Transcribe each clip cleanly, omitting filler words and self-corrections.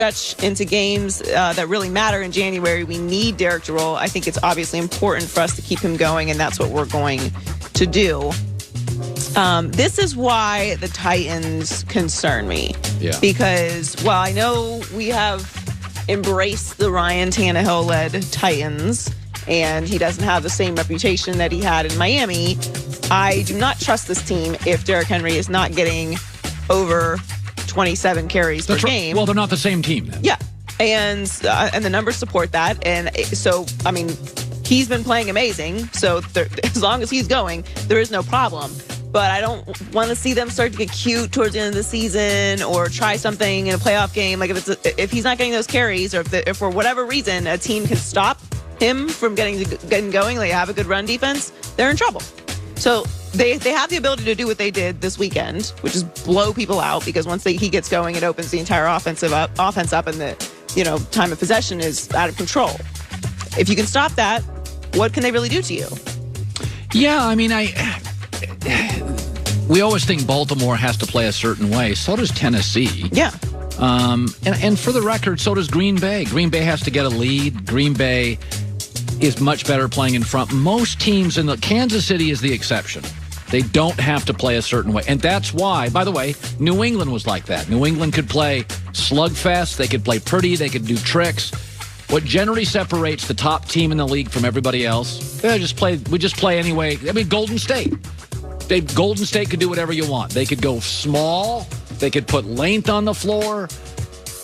stretch into games that really matter in January, we need Derek to roll. I think it's obviously important for us to keep him going, and that's what we're going to do. This is why the Titans concern me. Yeah. Because while I know we have embraced the Ryan Tannehill-led Titans, and he doesn't have the same reputation that he had in Miami, I do not trust this team if Derrick Henry is not getting over 27 carries per game. Well, they're not the same team then. Yeah, and the numbers support that. And so, I mean, he's been playing amazing. So as long as he's going, there is no problem. But I don't want to see them start to get cute towards the end of the season or try something in a playoff game. Like if he's not getting those carries, or if for whatever reason a team can stop him from getting going, they have a good run defense, they're in trouble. So they have the ability to do what they did this weekend, which is blow people out, because once he gets going, it opens the entire offense up, and the time of possession is out of control. If you can stop that, what can they really do to you? Yeah, I mean, we always think Baltimore has to play a certain way. So does Tennessee. Yeah. And for the record, so does Green Bay. Green Bay has to get a lead. Green Bay is much better playing in front. Most teams Kansas City is the exception. They don't have to play a certain way. And that's why, by the way, New England was like that. New England could play slugfest. They could play pretty. They could do tricks. What generally separates the top team in the league from everybody else, we just play anyway. I mean, Golden State. Golden State could do whatever you want. They could go small. They could put length on the floor.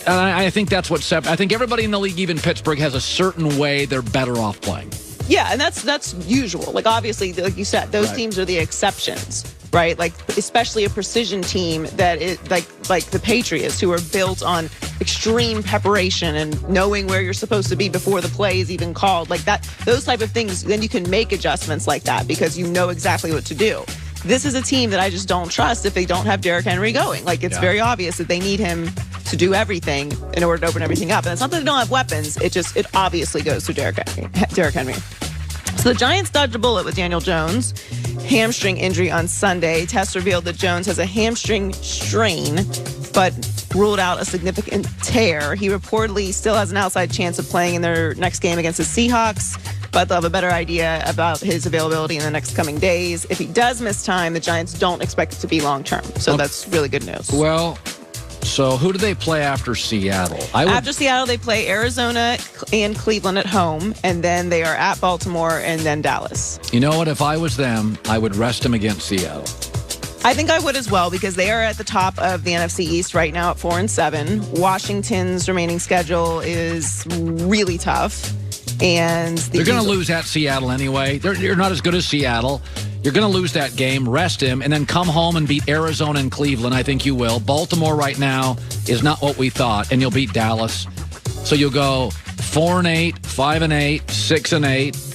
And I think that's what I think everybody in the league, even Pittsburgh, has a certain way they're better off playing. Yeah, and that's usual. Like, obviously, like you said, those teams are the exceptions, right? Like, especially a precision team that is like the Patriots, who are built on extreme preparation and knowing where you're supposed to be before the play is even called. Like that, those type of things, then you can make adjustments like that because you know exactly what to do. This is a team that I just don't trust if they don't have Derrick Henry going. Like, it's very obvious that they need him to do everything in order to open everything up. And it's not that they don't have weapons. It obviously goes through Derrick Henry. So the Giants dodged a bullet with Daniel Jones' hamstring injury on Sunday. Tests revealed that Jones has a hamstring strain, but ruled out a significant tear. He reportedly still has an outside chance of playing in their next game against the Seahawks, but they'll have a better idea about his availability in the next coming days. If he does miss time, the Giants don't expect it to be long-term. So that's really good news. Well, so who do they play after Seattle? After Seattle, they play Arizona and Cleveland at home, and then they are at Baltimore and then Dallas. You know what? If I was them, I would rest them against Seattle. I think I would as well, because they are at the top of the NFC East right now at 4-7. Washington's remaining schedule is really tough. And they're going to lose at Seattle anyway. You're not as good as Seattle. You're going to lose that game, rest him, and then come home and beat Arizona and Cleveland. I think you will. Baltimore right now is not what we thought, and you'll beat Dallas. So you'll go 4-8, 5-8, 6-8.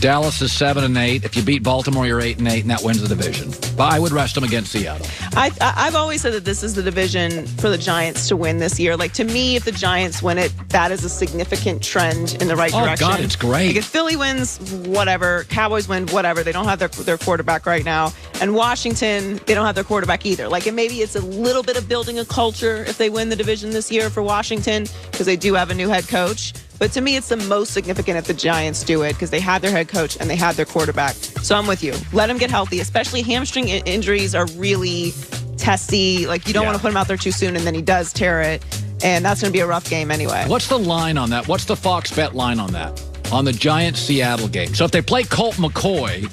Dallas is 7-8. If you beat Baltimore, you're 8-8, and that wins the division. But I would rest them against Seattle. I've always said that this is the division for the Giants to win this year. Like, to me, if the Giants win it, that is a significant trend in the right direction. Oh, God, it's great. Like, if Philly wins, whatever. Cowboys win, whatever. They don't have their quarterback right now. And Washington, they don't have their quarterback either. Like, and maybe it's a little bit of building a culture if they win the division this year for Washington, because they do have a new head coach. But to me, it's the most significant if the Giants do it, because they have their head coach and they have their quarterback. So I'm with you. Let them get healthy, especially hamstring injuries are really testy. Like, you don't want to put him out there too soon, and then he does tear it. And that's going to be a rough game anyway. What's the line on that? What's the Fox bet line on that? On the Giants-Seattle game. So if they play Colt McCoy,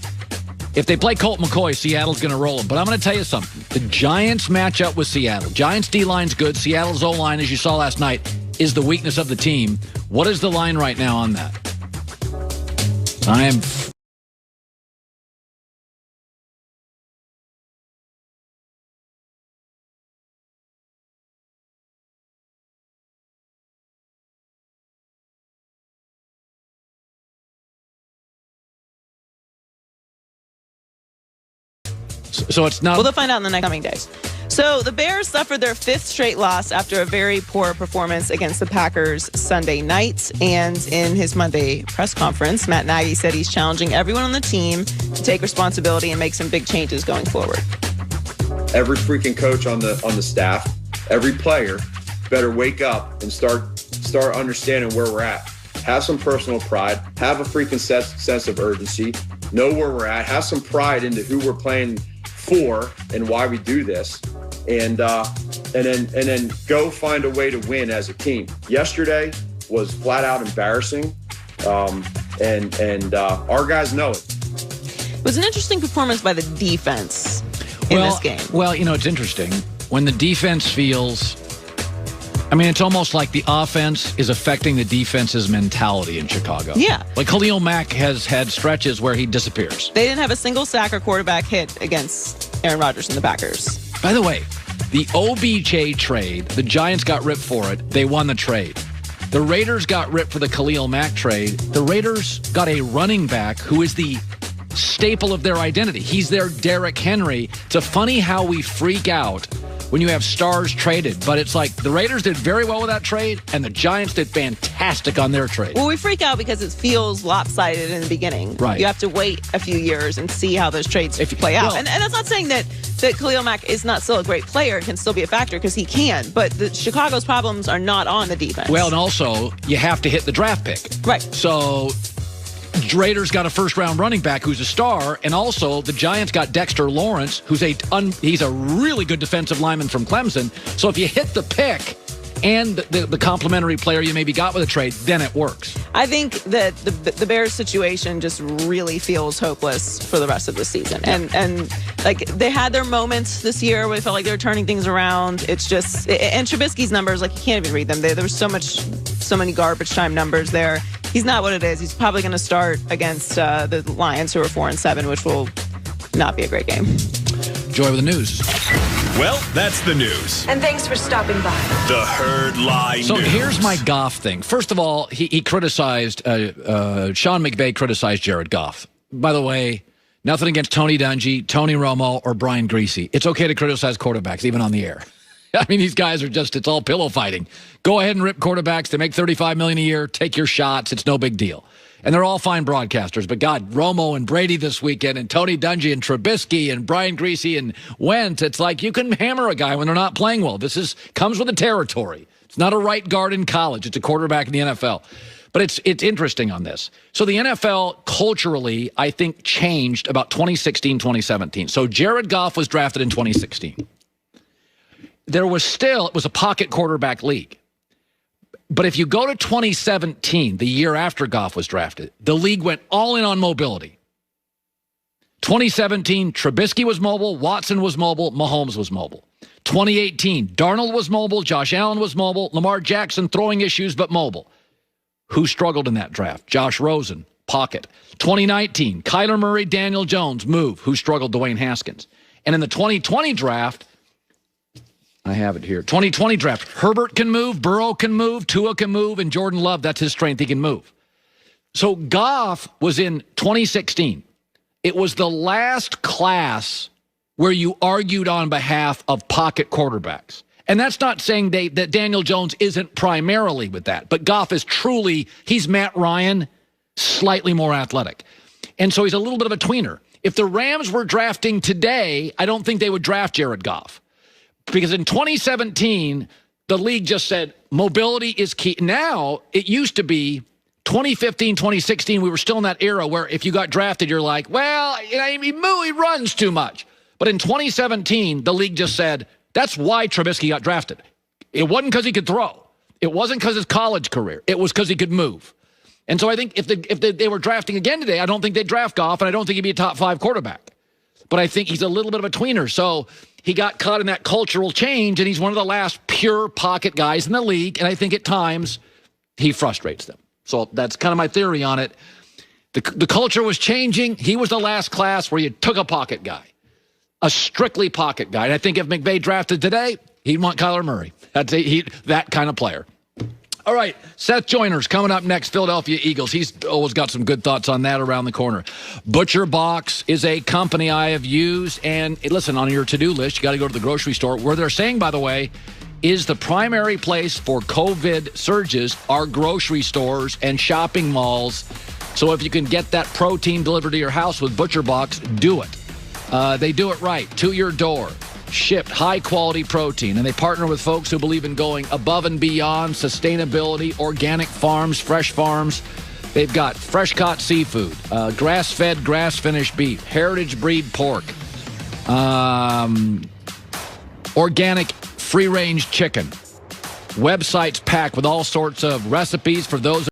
Seattle's going to roll them. But I'm going to tell you something. The Giants match up with Seattle. Giants D-line's good. Seattle's O-line, as you saw last night, is the weakness of the team. What is the line right now on that? I am... So it's not... Well, they'll find out in the next coming days. So the Bears suffered their fifth straight loss after a very poor performance against the Packers Sunday night. And in his Monday press conference, Matt Nagy said he's challenging everyone on the team to take responsibility and make some big changes going forward. Every freaking coach on the staff, every player better wake up and start understanding where we're at. Have some personal pride. Have a freaking sense of urgency. Know where we're at. Have some pride into who we're playing for and why we do this. And then go find a way to win as a team. Yesterday was flat out embarrassing, and our guys know it. It was an interesting performance by the defense in this game. Well, it's interesting. When the defense feels... it's almost like the offense is affecting the defense's mentality in Chicago. Yeah. Like Khalil Mack has had stretches where he disappears. They didn't have a single sack or quarterback hit against Aaron Rodgers and the Packers. By the way, the OBJ trade, the Giants got ripped for it. They won the trade. The Raiders got ripped for the Khalil Mack trade. The Raiders got a running back who is the staple of their identity. He's their Derrick Henry. It's funny how we freak out when you have stars traded. But it's like the Raiders did very well with that trade, and the Giants did fantastic on their trade. Well, we freak out because it feels lopsided in the beginning. Right. You have to wait a few years and see how those trades play out. And that's not saying that Khalil Mack is not still a great player and can still be a factor, because he can. But Chicago's problems are not on the defense. Well, and also, you have to hit the draft pick. Right. So... Raiders got a first-round running back who's a star, and also the Giants got Dexter Lawrence, who's he's a really good defensive lineman from Clemson. So if you hit the pick and the complimentary player you maybe got with a trade, then it works. I think that the Bears situation just really feels hopeless for the rest of the season. Yeah. And like they had their moments this year where they felt like they were turning things around. It's just, and Trubisky's numbers, like you can't even read them. There was so many garbage time numbers there. He's not what it is. He's probably going to start against the Lions, who are 4-7, which will not be a great game. Joy with the news. Well, that's the news. And thanks for stopping by. The Herd Lie So News. here's my Goff thing. First of all, he criticized, Sean McVay criticized Jared Goff. By the way, nothing against Tony Dungy, Tony Romo, or Brian Griese. It's okay to criticize quarterbacks, even on the air. These guys are it's all pillow fighting. Go ahead and rip quarterbacks. They make $35 million a year. Take your shots. It's no big deal. And they're all fine broadcasters. But God, Romo and Brady this weekend, and Tony Dungy and Trubisky and Brian Griese and Wentz, it's like you can hammer a guy when they're not playing well. This comes with the territory. It's not a right guard in college. It's a quarterback in the NFL. But it's interesting on this. So the NFL culturally, I think, changed about 2016, 2017. So Jared Goff was drafted in 2016. It was a pocket quarterback league. But if you go to 2017, the year after Goff was drafted, the league went all in on mobility. 2017, Trubisky was mobile, Watson was mobile, Mahomes was mobile. 2018, Darnold was mobile, Josh Allen was mobile, Lamar Jackson throwing issues but mobile. Who struggled in that draft? Josh Rosen, pocket. 2019, Kyler Murray, Daniel Jones, move. Who struggled? Dwayne Haskins. And in the 2020 draft, I have it here. 2020 draft. Herbert can move, Burrow can move, Tua can move, and Jordan Love, that's his strength. He can move. So Goff was in 2016. It was the last class where you argued on behalf of pocket quarterbacks. And that's not saying that Daniel Jones isn't primarily with that, but Goff is he's Matt Ryan, slightly more athletic. And so he's a little bit of a tweener. If the Rams were drafting today, I don't think they would draft Jared Goff. Because in 2017, the league just said mobility is key. Now, it used to be 2015, 2016, we were still in that era where if you got drafted, you're like, well, he runs too much. But in 2017, the league just said, that's why Trubisky got drafted. It wasn't because he could throw. It wasn't because of his college career. It was because he could move. And so I think if they were drafting again today, I don't think they'd draft Goff, and I don't think he'd be a top 5 quarterback. But I think he's a little bit of a tweener. So he got caught in that cultural change, and he's one of the last pure pocket guys in the league. And I think at times he frustrates them. So that's kind of my theory on it. The culture was changing. He was the last class where you took a pocket guy, a strictly pocket guy. And I think if McVay drafted today, he'd want Kyler Murray. That kind of player. All right, Seth Joyner's coming up next, Philadelphia Eagles. He's always got some good thoughts on that around the corner. Butcher Box is a company I have used. And listen, on your to-do list, you got to go to the grocery store, where they're saying, by the way, is the primary place for COVID surges are grocery stores and shopping malls. So if you can get that protein delivered to your house with Butcher Box, do it. They do it right, to your door. shipped high-quality protein, and they partner with folks who believe in going above and beyond sustainability, organic farms, fresh farms. They've got fresh-caught seafood, grass-fed, grass-finished beef, heritage breed pork, organic free-range chicken. Websites packed with all sorts of recipes for those